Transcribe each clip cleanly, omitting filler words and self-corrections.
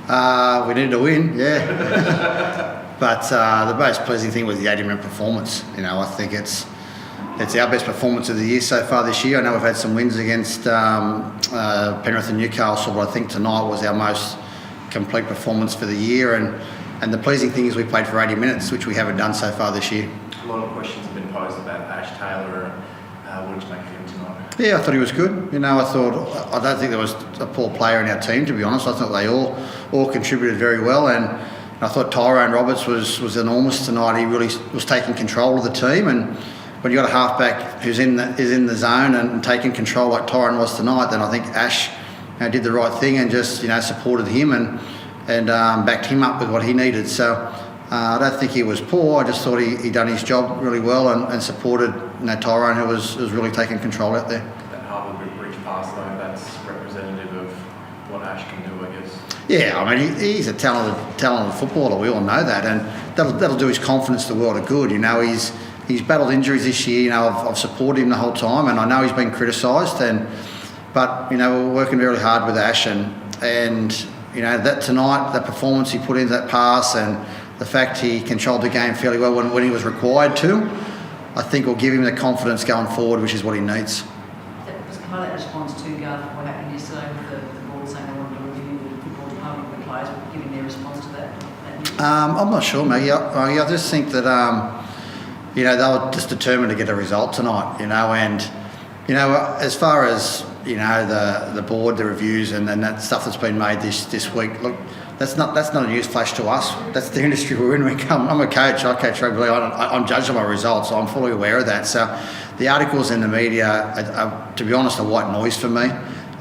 We needed to win, yeah. But the most pleasing thing was the 80-minute performance. I think it's our best performance of the year so far this year. I know we've had some wins against Penrith and Newcastle, but I think tonight was our most complete performance for the year. And the pleasing thing is we played for 80 minutes, which we haven't done so far this year. A lot of questions have been posed about Ash Taylor. What did you make of him tonight? Yeah, I thought he was good. I don't think there was a poor player in our team, to be honest. I thought they all contributed very well, and I thought Tyrone Roberts was enormous tonight. He really was taking control of the team, and when you've got a halfback who's in the zone and taking control like Tyrone was tonight, then I think Ash did the right thing and just supported him and backed him up with what he needed. So I don't think he was poor. I just thought he done his job really well and supported Tyrone, who was really taking control out there. That Harbour Bridge pass, though, that's representative of what Ash can do, I guess. Yeah, I mean, he's a talented footballer. We all know that, and that'll do his confidence the world of good. He's battled injuries this year. I've supported him the whole time, and I know he's been criticised. But we're working very hard with Ash, and that tonight, the performance he put into that pass, and the fact he controlled the game fairly well when he was required to, I think will give him the confidence going forward, which is what he needs. That was kind of that response to Garth, what happened yesterday with the board saying they wanted to review the football department with the players, giving their response to that. I'm not sure, Maggie. I just think that they were just determined to get a result tonight. And as far as the board, the reviews, and that stuff that's been made this week. Look, that's not a news flash to us. That's the industry we're in. I'm a coach. I coach rugby. I'm judged on my results, so I'm fully aware of that. So the articles in the media, are, to be honest, are white noise for me.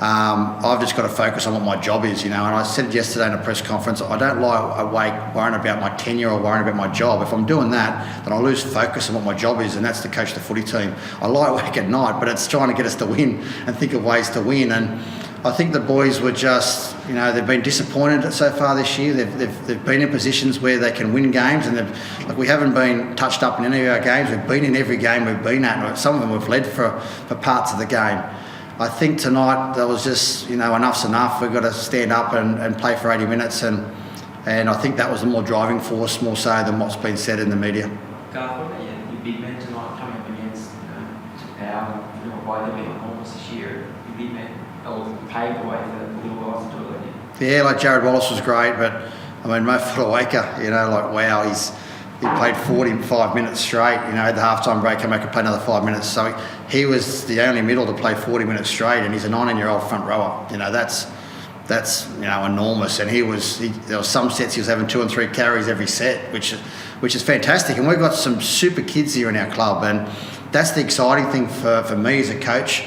I've just got to focus on what my job is, And I said yesterday in a press conference, I don't lie awake worrying about my tenure or worrying about my job. If I'm doing that, then I lose focus on what my job is, and that's to coach the footy team. I lie awake at night, but it's trying to get us to win and think of ways to win. And I think the boys were just, they've been disappointed so far this year. They've been in positions where they can win games, and we haven't been touched up in any of our games. We've been in every game we've been at. Some of them we've led for parts of the game. I think tonight there was just, enough's enough. We've got to stand up and play for 80 minutes, and I think that was the more driving force, more so than what's been said in the media. Garth, what about your big men tonight coming up against our, why they've been enormous this year? Your big men paved the way for the little guys to do it. Yeah, like Jared Wallace was great, but I mean, Mo Fodawaker, wow, he played 45 minutes straight. At the halftime break, came back and played another 5 minutes. So he was the only middle to play 40 minutes straight, and he's a 19-year-old front rower. That's enormous. And there was some sets he was having 2 and 3 carries every set, which is fantastic. And we've got some super kids here in our club, and that's the exciting thing for me as a coach.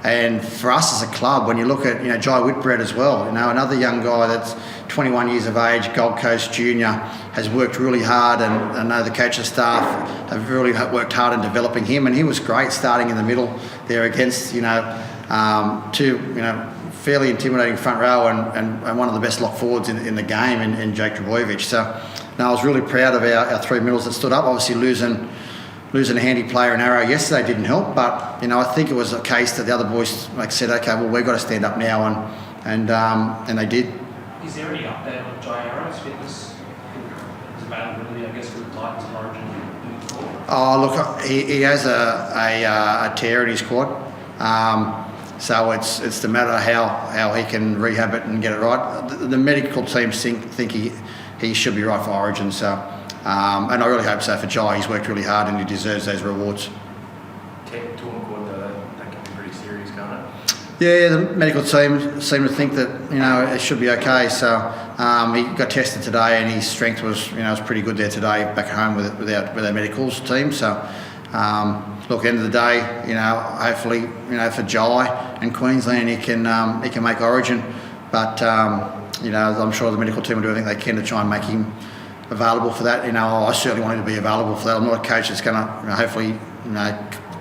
And for us as a club, when you look at Jai Whitbread as well, another young guy that's 21 years of age, Gold Coast junior, has worked really hard, and I know the coaching staff have really worked hard in developing him, and he was great starting in the middle there against two fairly intimidating front row and one of the best lock forwards in the game in Jake Trbojevic. So I was really proud of our 3 middles that stood up. Obviously losing a handy player in Arrow yesterday didn't help, but I think it was a case that the other boys said, okay, well, we've got to stand up now, and they did. Is there any update on Jai Arrow's fitness? His availability, I guess, for the Titans and Origin moving forward? Oh, look, he has a tear in his quad, so it's the matter of how he can rehab it and get it right. The medical team think he should be right for Origin, so. And I really hope so for Jai. He's worked really hard and he deserves those rewards. Torn cord, that can be pretty serious, can't it? Yeah, the medical team seem to think that it should be okay. So he got tested today, and his strength was was pretty good there today back home with our medicals team. So look, at the end of the day, hopefully for Jai and Queensland he can make Origin, but I'm sure the medical team will do everything they can to try and make him available for that. I certainly want him to be available for that. I'm not a coach that's going to hopefully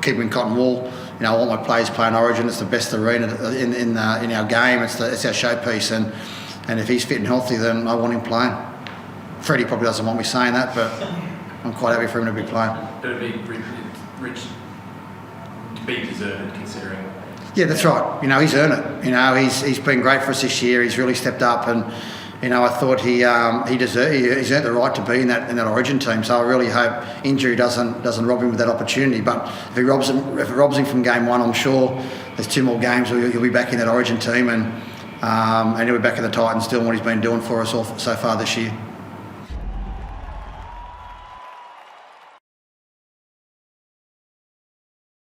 keep him in cotton wool. I want my players playing Origin. It's the best arena in our game. It's our showpiece, and if he's fit and healthy, then I want him playing. Freddie probably doesn't want me saying that, but I'm quite happy for him to be playing. But it'd be rich to be deserved considering. Yeah, that's right. He's earned it. He's been great for us this year. He's really stepped up, and you know, I thought he's earned the right to be in that Origin team. So I really hope injury doesn't rob him of that opportunity. But if it robs him from game one, I'm sure there's 2 more games where he'll be back in that Origin team, and he'll be back in the Titans doing what he's been doing for us all so far this year.